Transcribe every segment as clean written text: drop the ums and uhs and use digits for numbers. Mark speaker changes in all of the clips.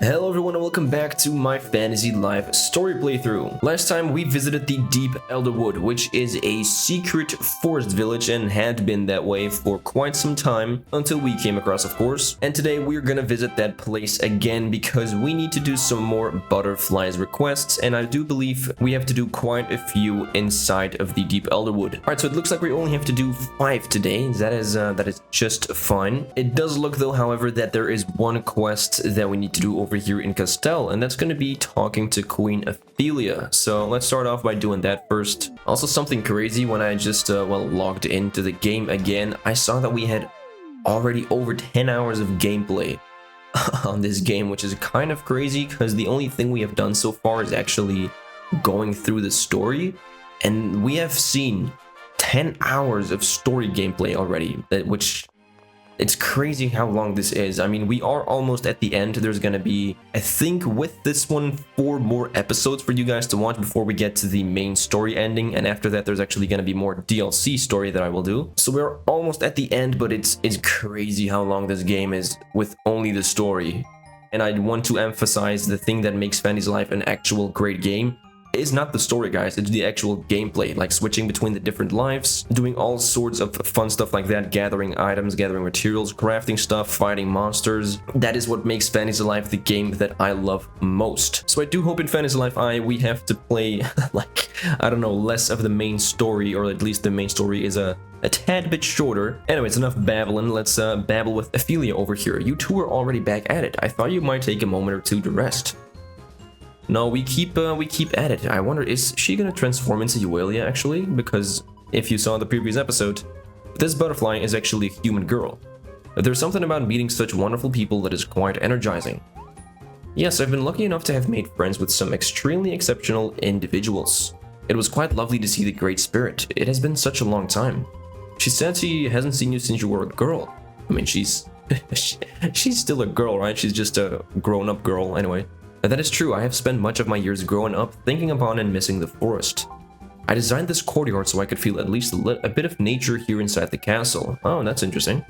Speaker 1: Hello everyone and welcome back to my Fantasy Life story playthrough. Last time we visited the Deep Elderwood, which is a secret forest village and had been that way for quite some time until we came across, of course. And today we're gonna visit that place again because we need to do some more butterflies requests, and I do believe we have to do quite a few inside of the Deep Elderwood. Alright, so it looks like we only have to do 5 today. That is just fine. It does look though, however, that there is one quest that we need to do over here in Castell, and that's going to be talking to Queen Ophelia. So let's start off by doing that first. Also, something crazy, when I just logged into the game again, I saw that we had already over 10 hours of gameplay on this game, which is kind of crazy because the only thing we have done so far is actually going through the story, and we have seen 10 hours of story gameplay already, which it's crazy how long this is. I mean, we are almost at the end. There's gonna be, I think with this one, 4 more episodes for you guys to watch before we get to the main story ending, and after that there's actually gonna be more DLC story that I will do. So we're almost at the end, but it's crazy how long this game is with only the story. And I want to emphasize the thing that makes Fantasy Life an actual great game is not the story, guys. It's the actual gameplay, like switching between the different lives, doing all sorts of fun stuff like that, gathering items, gathering materials, crafting stuff, fighting monsters. That is what makes Fantasy Life the game that I love most. So I do hope in Fantasy Life we have to play like, I don't know, less of the main story, or at least the main story is a tad bit shorter. Anyways, enough babbling. Let's babble with Ophelia over here. You two are already back at it. I thought you might take a moment or two to rest. No, we keep at it. I wonder, is she gonna transform into Euelia actually? Because if you saw the previous episode, this butterfly is actually a human girl. There's something about meeting such wonderful people that is quite energizing. Yes, I've been lucky enough to have made friends with some extremely exceptional individuals. It was quite lovely to see the Great Spirit. It has been such a long time. She said she hasn't seen you since you were a girl. I mean, she's still a girl, right? She's just a grown-up girl anyway. And that is true. I have spent much of my years growing up thinking upon and missing the forest. I designed this courtyard so I could feel at least a bit of nature here inside the castle. Oh, that's interesting.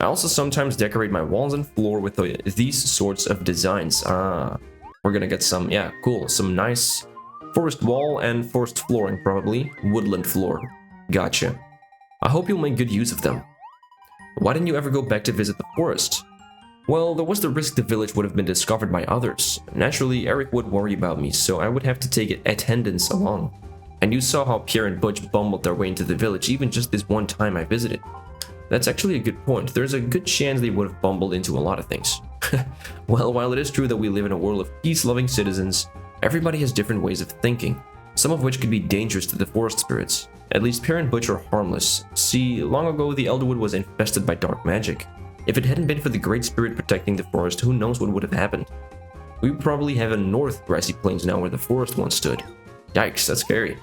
Speaker 1: I also sometimes decorate my walls and floor with these sorts of designs. We're gonna get some, yeah, cool, some nice forest wall and forest flooring, probably. Woodland floor. Gotcha. I hope you'll make good use of them. Why didn't you ever go back to visit the forest? Well, there was the risk the village would have been discovered by others. Naturally, Eric would worry about me, so I would have to take attendance along. And you saw how Pierre and Butch bumbled their way into the village even just this one time I visited. That's actually a good point. There's a good chance they would have bumbled into a lot of things. Well, while it is true that we live in a world of peace-loving citizens, everybody has different ways of thinking, some of which could be dangerous to the forest spirits. At least Pierre and Butch are harmless. See, long ago the Elderwood was infested by dark magic. If it hadn't been for the Great Spirit protecting the forest, who knows what would have happened. We would probably have a north grassy plains now where the forest once stood. Yikes, that's scary.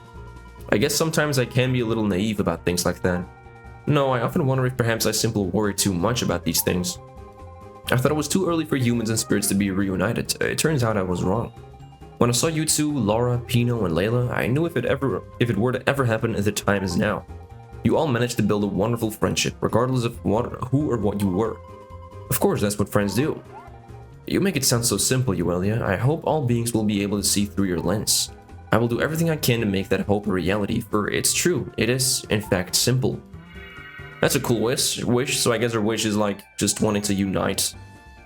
Speaker 1: I guess sometimes I can be a little naive about things like that. No, I often wonder if perhaps I simply worry too much about these things. I thought it was too early for humans and spirits to be reunited. It turns out I was wrong. When I saw you two, Laura, Pino, and Layla, I knew if it were to ever happen, the time is now. You all managed to build a wonderful friendship, regardless of who or what you were. Of course, that's what friends do. You make it sound so simple, Euelia. I hope all beings will be able to see through your lens. I will do everything I can to make that hope a reality, for it's true. It is, in fact, simple. That's a cool wish, so I guess her wish is like just wanting to unite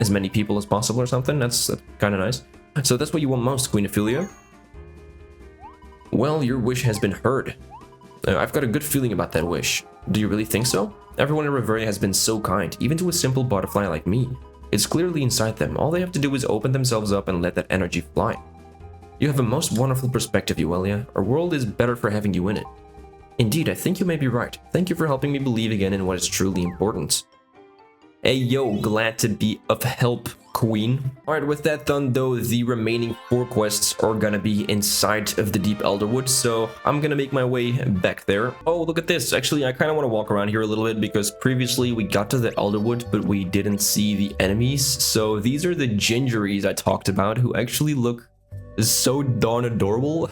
Speaker 1: as many people as possible or something. That's kind of nice. So that's what you want most, Queen Ophelia? Well, your wish has been heard. I've got a good feeling about that wish. Do you really think so? Everyone in Reveria has been so kind, even to a simple butterfly like me. It's clearly inside them. All they have to do is open themselves up and let that energy fly. You have a most wonderful perspective, Euelia. Our world is better for having you in it. Indeed, I think you may be right. Thank you for helping me believe again in what is truly important. Hey yo, glad to be of help, Queen. Alright, with that done though, the remaining 4 quests are gonna be inside of the Deep Elderwood, so I'm gonna make my way back there. Oh, look at this. Actually, I kind of want to walk around here a little bit because previously we got to the Elderwood, but we didn't see the enemies. So these are the gingeries I talked about, who actually look so darn adorable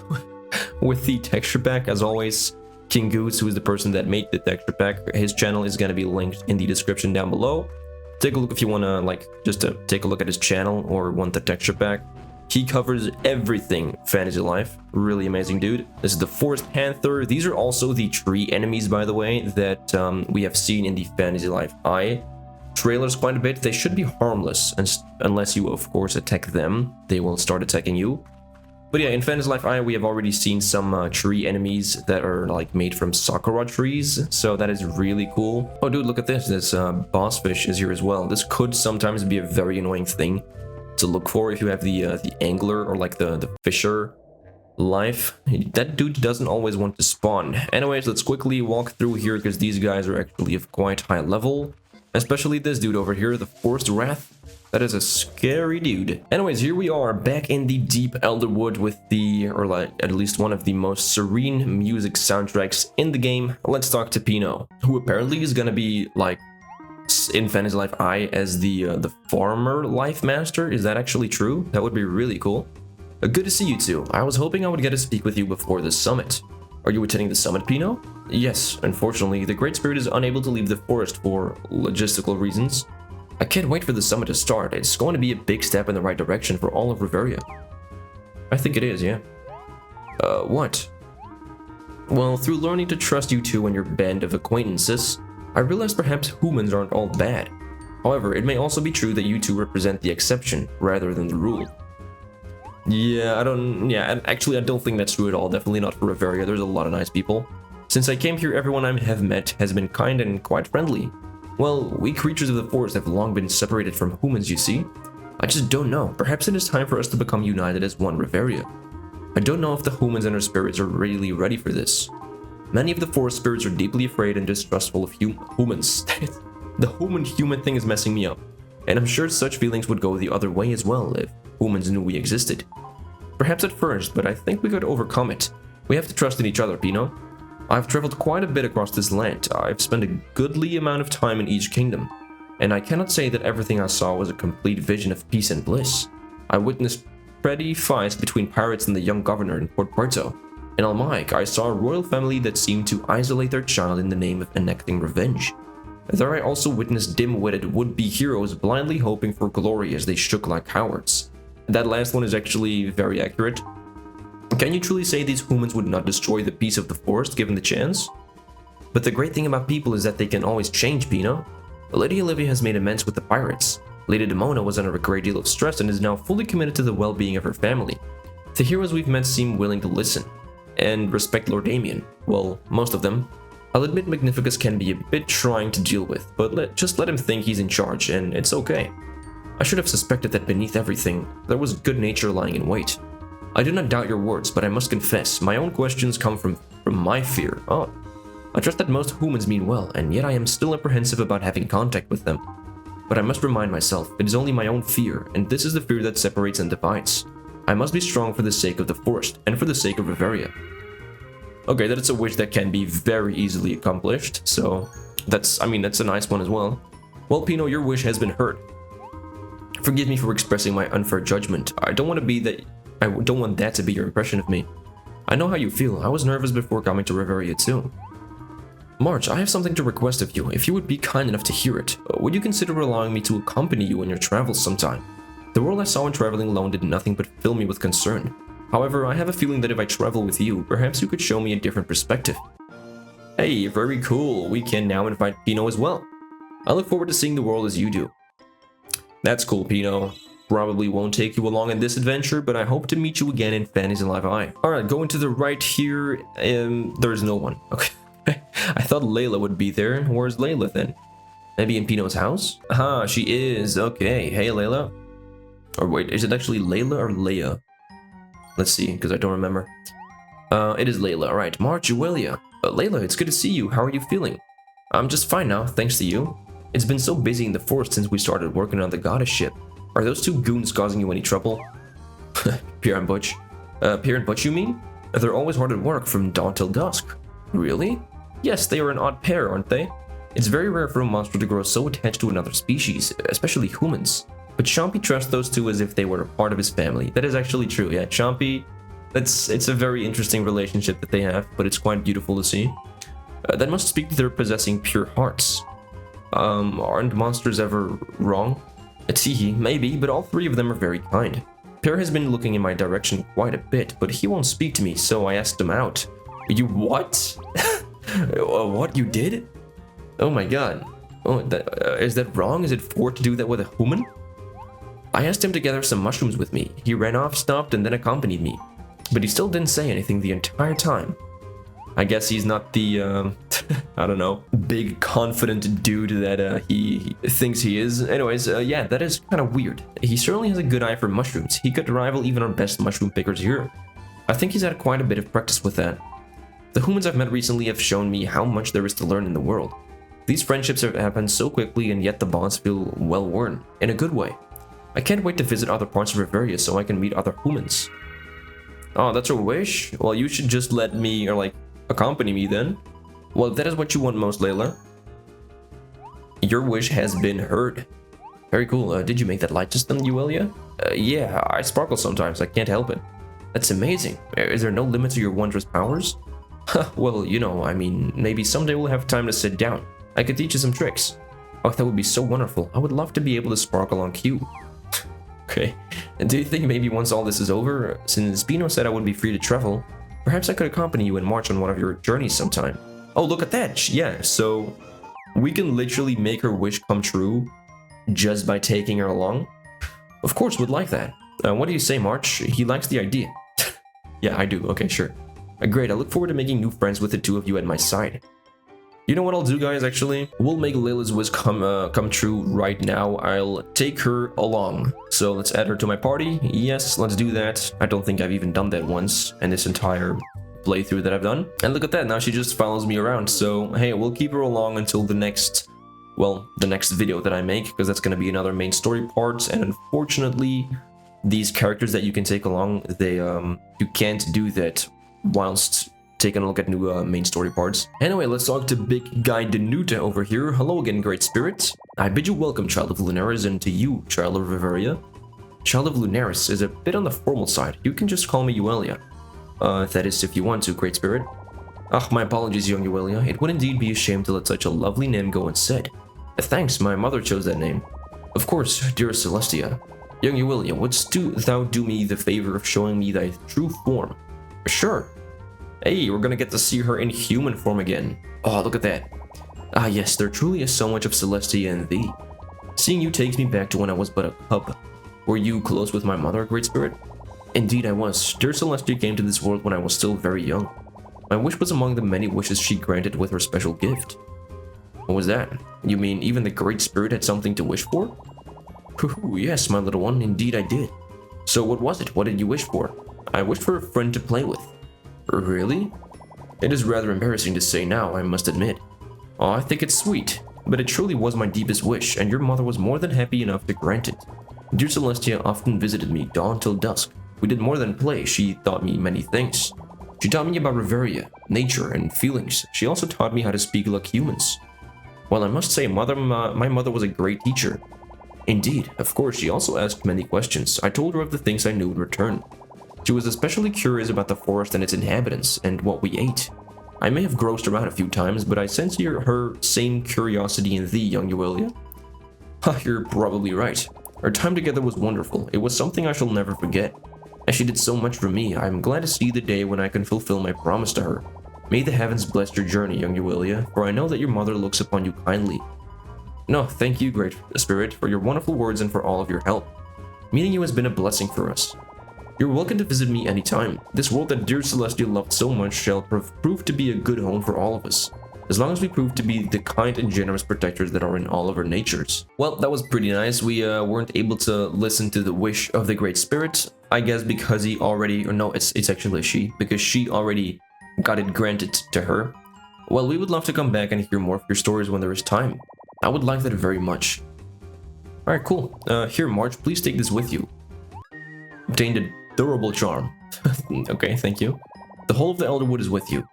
Speaker 1: with the texture pack. As always, KingGoose, who is the person that made the texture pack, his channel is gonna be linked in the description down below. Take a look if you want to, like, just to take a look at his channel or want the texture pack. He covers everything Fantasy Life. Really amazing dude. This is the Forest Panther. These are also the tree enemies, by the way, that we have seen in the Fantasy Life Eye trailers quite a bit. They should be harmless, and unless you, of course, attack them, they will start attacking you. But yeah, in Fantasy Life I, we have already seen some tree enemies that are like made from sakura trees, so that is really cool. Oh dude, look at this. This boss fish is here as well. This could sometimes be a very annoying thing to look for if you have the angler or like the fisher life. That dude doesn't always want to spawn. Anyways, let's quickly walk through here because these guys are actually of quite high level. Especially this dude over here, the Forest Wrath. That is a scary dude. Anyways, here we are back in the deep Elderwood with the, or like at least one of the most serene music soundtracks in the game. Let's talk to Pino, who apparently is gonna be like in Fantasy Life I as the farmer life master. Is that actually true? That would be really cool. Good to see you two. I was hoping I would get to speak with you before the summit. Are you attending the summit, Pino? Yes, unfortunately, the Great Spirit is unable to leave the forest for logistical reasons. I can't wait for the summit to start. It's going to be a big step in the right direction for all of Riveria. I think it is, yeah. What? Well, through learning to trust you two and your band of acquaintances, I realized perhaps humans aren't all bad. However, it may also be true that you two represent the exception rather than the rule. Yeah, actually I don't think that's true at all. Definitely not for Riveria. There's a lot of nice people. Since I came here, everyone I have met has been kind and quite friendly. Well, we creatures of the forest have long been separated from humans, you see. I just don't know. Perhaps it is time for us to become united as one Riveria. I don't know if the humans and their spirits are really ready for this. Many of the forest spirits are deeply afraid and distrustful of humans. The human thing is messing me up. And I'm sure such feelings would go the other way as well if humans knew we existed. Perhaps at first, but I think we could overcome it. We have to trust in each other, Pino. I've traveled quite a bit across this land. I've spent a goodly amount of time in each kingdom, and I cannot say that everything I saw was a complete vision of peace and bliss. I witnessed petty fights between pirates and the young governor in Port Puerto. In Almaik, I saw a royal family that seemed to isolate their child in the name of enacting revenge. There I also witnessed dim-witted would-be heroes blindly hoping for glory as they shook like cowards. That last one is actually very accurate. Can you truly say these humans would not destroy the peace of the forest given the chance? But the great thing about people is that they can always change, Pino. Lady Olivia has made amends with the pirates. Lady Demona was under a great deal of stress and is now fully committed to the well-being of her family. The heroes we've met seem willing to listen and respect Lord Damien. Well, most of them. I'll admit Magnificus can be a bit trying to deal with, but just let him think he's in charge and it's okay. I should have suspected that beneath everything, there was good nature lying in wait. I do not doubt your words, but I must confess, my own questions come from my fear. Oh, I trust that most humans mean well, and yet I am still apprehensive about having contact with them. But I must remind myself, it is only my own fear, and this is the fear that separates and divides. I must be strong for the sake of the forest, and for the sake of Riveria. Okay, that is a wish that can be very easily accomplished, so that's a nice one as well. Well, Pino, your wish has been heard. Forgive me for expressing my unfair judgment. I don't want that to be your impression of me. I know how you feel. I was nervous before coming to Riveria too. March, I have something to request of you, if you would be kind enough to hear it. Would you consider allowing me to accompany you in your travels sometime? The world I saw when traveling alone did nothing but fill me with concern. However, I have a feeling that if I travel with you, perhaps you could show me a different perspective. Hey, very cool. We can now invite Pino as well. I look forward to seeing the world as you do. That's cool, Pino. Probably won't take you along in this adventure, but I hope to meet you again in Fantasy Life I. Alright, going to the right here, there's no one. Okay. I thought Layla would be there. Where's Layla then? Maybe in Pino's house? Aha, she is. Okay. Hey, Layla. Or wait, is it actually Layla or Leia? Let's see, because I don't remember. It is Layla. Alright, Marjuelia. Layla, it's good to see you. How are you feeling? I'm just fine now, thanks to you. It's been so busy in the forest since we started working on the goddess ship. Are those two goons causing you any trouble? Pierre and Butch. Pierre and Butch, you mean? They're always hard at work from dawn till dusk. Really? Yes, they are an odd pair, aren't they? It's very rare for a monster to grow so attached to another species, especially humans. But Chompy trusts those two as if they were a part of his family. That is actually true, yeah. Chompy, it's a very interesting relationship that they have, but it's quite beautiful to see. That must speak to their possessing pure hearts. Aren't monsters ever wrong? Teehee, maybe, but all three of them are very kind. Pear has been looking in my direction quite a bit, but he won't speak to me, so I asked him out. You what? What, you did? Oh my god. Oh, is that wrong? Is it for to do that with a human? I asked him to gather some mushrooms with me. He ran off, stopped, and then accompanied me. But he still didn't say anything the entire time. I guess he's not the, I don't know, big confident dude that he thinks he is. Anyways, yeah, that is kind of weird. He certainly has a good eye for mushrooms. He could rival even our best mushroom pickers here. I think he's had quite a bit of practice with that. The humans I've met recently have shown me how much there is to learn in the world. These friendships have happened so quickly, and yet the bonds feel well-worn, in a good way. I can't wait to visit other parts of Riveria so I can meet other humans. Oh, that's your wish? Well, you should just let me, or like, accompany me then. Well, if that is what you want most, Layla, your wish has been heard. Very cool. Did you make that light system, Uelia? Yeah, I sparkle sometimes. I can't help it. That's amazing. Is there no limit to your wondrous powers? Well, you know, I mean, maybe someday we'll have time to sit down. I could teach you some tricks. Oh, that would be so wonderful. I would love to be able to sparkle on cue. Okay. And do you think maybe once all this is over, since Bino said I would be free to travel, perhaps I could accompany you and march on one of your journeys sometime? Oh, look at that. Yeah, so we can literally make her wish come true just by taking her along. Of course, would like that. What do you say, March? He likes the idea. Yeah, I do. Okay, sure. Great, I look forward to making new friends with the two of you at my side. You know what I'll do, guys, actually? We'll make Layla's wish come true right now. I'll take her along. So let's add her to my party. Yes, let's do that. I don't think I've even done that once in this entire playthrough that I've done. And look at that, now she just follows me around. So, hey, we'll keep her along until the next, well, the next video that I make, because that's going to be another main story part. And unfortunately, these characters that you can take along, they, you can't do that whilst taking a look at new main story parts. Anyway, let's talk to Big Guy Danuta over here. Hello again, Great Spirit. I bid you welcome, Child of Lunaris, and to you, Child of Riveria. Child of Lunaris is a bit on the formal side. You can just call me Uelia. That is if you want to, Great Spirit. Ah, my apologies, young Uelia. It would indeed be a shame to let such a lovely name go unsaid. Thanks, my mother chose that name. Of course, dear Celestia. Young Uelia, wouldst thou do me the favor of showing me thy true form? Sure. Hey, we're gonna get to see her in human form again. Oh, look at that. Ah yes, there truly is so much of Celestia in thee. Seeing you takes me back to when I was but a cub. Were you close with my mother, Great Spirit? Indeed I was. Dear Celestia came to this world when I was still very young. My wish was among the many wishes she granted with her special gift. What was that? You mean even the Great Spirit had something to wish for? Ooh, yes, my little one, indeed I did. So what was it? What did you wish for? I wished for a friend to play with. Really? It is rather embarrassing to say now, I must admit. Oh, I think it's sweet, but it truly was my deepest wish, and your mother was more than happy enough to grant it. Dear Celestia often visited me dawn till dusk. We did more than play, she taught me many things. She taught me about Riveria, nature, and feelings. She also taught me how to speak like humans. Well, I must say, my mother was a great teacher. Indeed, of course, she also asked many questions. I told her of the things I knew in return. She was especially curious about the forest and its inhabitants, and what we ate. I may have groused around a few times, but I sense her same curiosity in thee, young Uelia. Ha, you're probably right. Our time together was wonderful. It was something I shall never forget. As she did so much for me, I am glad to see the day when I can fulfill my promise to her. May the heavens bless your journey, young Uelia, for I know that your mother looks upon you kindly. No, thank you, Great Spirit, for your wonderful words and for all of your help. Meeting you has been a blessing for us. You're welcome to visit me anytime. This world that dear Celestia loved so much shall prove to be a good home for all of us, as long as we prove to be the kind and generous protectors that are in all of our natures. Well, that was pretty nice. We weren't able to listen to the wish of the Great Spirit, I guess because he already, or no, it's actually a she, because she already got it granted to her. Well, we would love to come back and hear more of your stories when there is time. I would like that very much. Alright, cool. Here, March, please take this with you. Obtained a durable charm. Okay, thank you. The whole of the Elderwood is with you.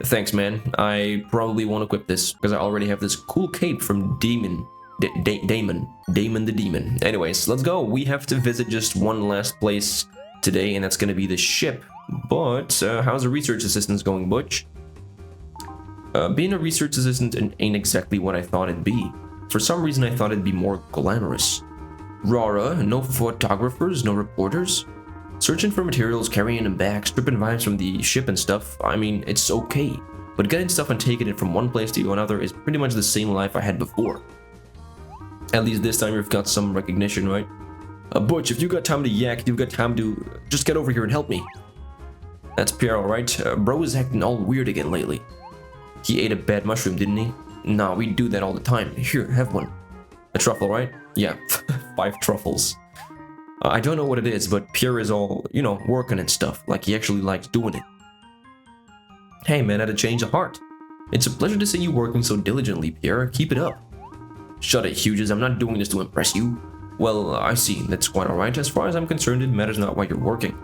Speaker 1: Thanks, man. I probably won't equip this, because I already have this cool cape from Damon the Demon. Anyways, let's go. We have to visit just one last place today, and that's going to be the ship. But, how's the research assistance going, Butch? Being a research assistant ain't exactly what I thought it'd be. For some reason, I thought it'd be more glamorous. Rara, no photographers, no reporters. Searching for materials, carrying them back, stripping vibes from the ship and stuff, I mean, it's okay. But getting stuff and taking it from one place to another is pretty much the same life I had before. At least this time you've got some recognition, right? Butch, if you got time to yak, you've got time to just get over here and help me. That's Pierre, alright? Bro is acting all weird again lately. He ate a bad mushroom, didn't he? Nah, we do that all the time. Here, have one. A truffle, right? Yeah, 5 truffles. I don't know what it is, but Pierre is all, you know, working and stuff, like he actually likes doing it. Hey man, had a change of heart. It's a pleasure to see you working so diligently, Pierre. Keep it up. Shut it, Hughes. I'm not doing this to impress you. Well, I see. That's quite alright. As far as I'm concerned, it matters not why you're working.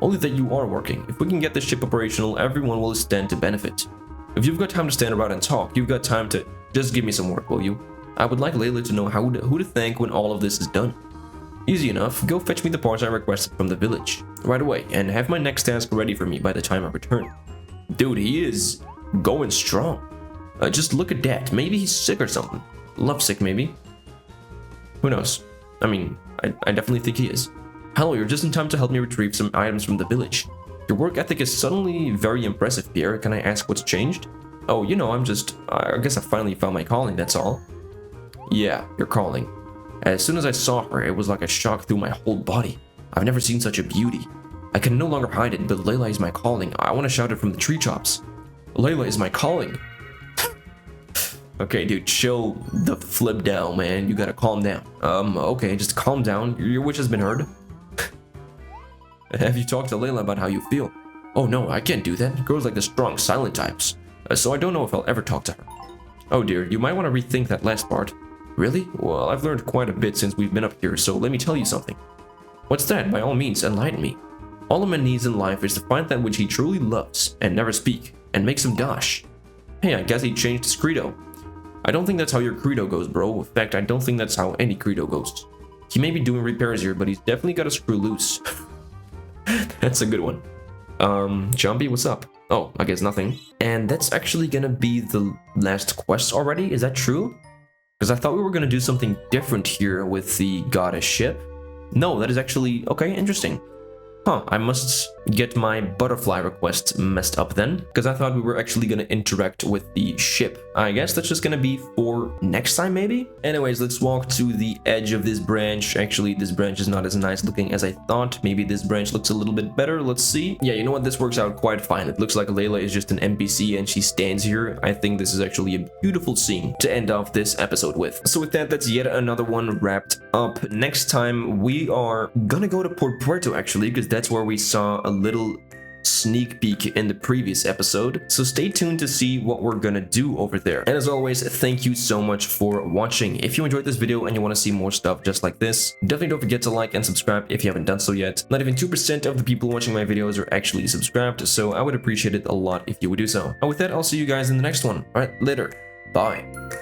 Speaker 1: Only that you are working. If we can get this ship operational, everyone will stand to benefit. If you've got time to stand around and talk, you've got time to just give me some work, will you? I would like Layla to know who to thank when all of this is done. Easy enough. Go fetch me the parts I requested from the village right away, and have my next task ready for me by the time I return. Dude, he is going strong. Just look at that. Maybe he's sick or something. Lovesick, maybe. Who knows? I mean, I definitely think he is. Hello, you're just in time to help me retrieve some items from the village. Your work ethic is suddenly very impressive, Pierre. Can I ask what's changed? Oh, you know, I guess I finally found my calling, that's all. Yeah, your calling. As soon as I saw her, it was like a shock through my whole body. I've never seen such a beauty. I can no longer hide it, but Layla is my calling. I want to shout it from the treetops. Layla is my calling. Okay, dude, chill the flip down, man. You gotta calm down. Okay, just calm down. Your wish has been heard. Have you talked to Layla about how you feel? Oh no, I can't do that. Girls like the strong, silent types. So I don't know if I'll ever talk to her. Oh dear, you might want to rethink that last part. Really? Well, I've learned quite a bit since we've been up here, so let me tell you something. What's that? By all means, enlighten me. All a man needs in life is to find that which he truly loves, and never speak, and make some dash. Hey, I guess he changed his credo. I don't think that's how your credo goes, bro. In fact, I don't think that's how any credo goes. He may be doing repairs here, but he's definitely got a screw loose. That's a good one. Jumpy, what's up? Oh, I guess nothing. And that's actually gonna be the last quest already? Is that true? Because I thought we were gonna do something different here with the goddess ship. No, that is actually... okay, interesting. Huh, I must get my butterfly request messed up then, because I thought we were actually going to interact with the ship. I guess that's just going to be for next time, maybe? Anyways, let's walk to the edge of this branch. Actually, this branch is not as nice looking as I thought. Maybe this branch looks a little bit better. Let's see. Yeah, you know what? This works out quite fine. It looks like Layla is just an NPC and she stands here. I think this is actually a beautiful scene to end off this episode with. So with that, that's yet another one wrapped up. Next time, we are gonna go to Port Puerto, actually, because that's where we saw a little sneak peek in the previous episode. So stay tuned to see what we're gonna do over there. And as always, thank you so much for watching. If you enjoyed this video and you want to see more stuff just like this, definitely don't forget to like and subscribe if you haven't done so yet. Not even 2% of the people watching my videos are actually subscribed, so I would appreciate it a lot if you would do so. And with that, I'll see you guys in the next one. Alright, later. Bye.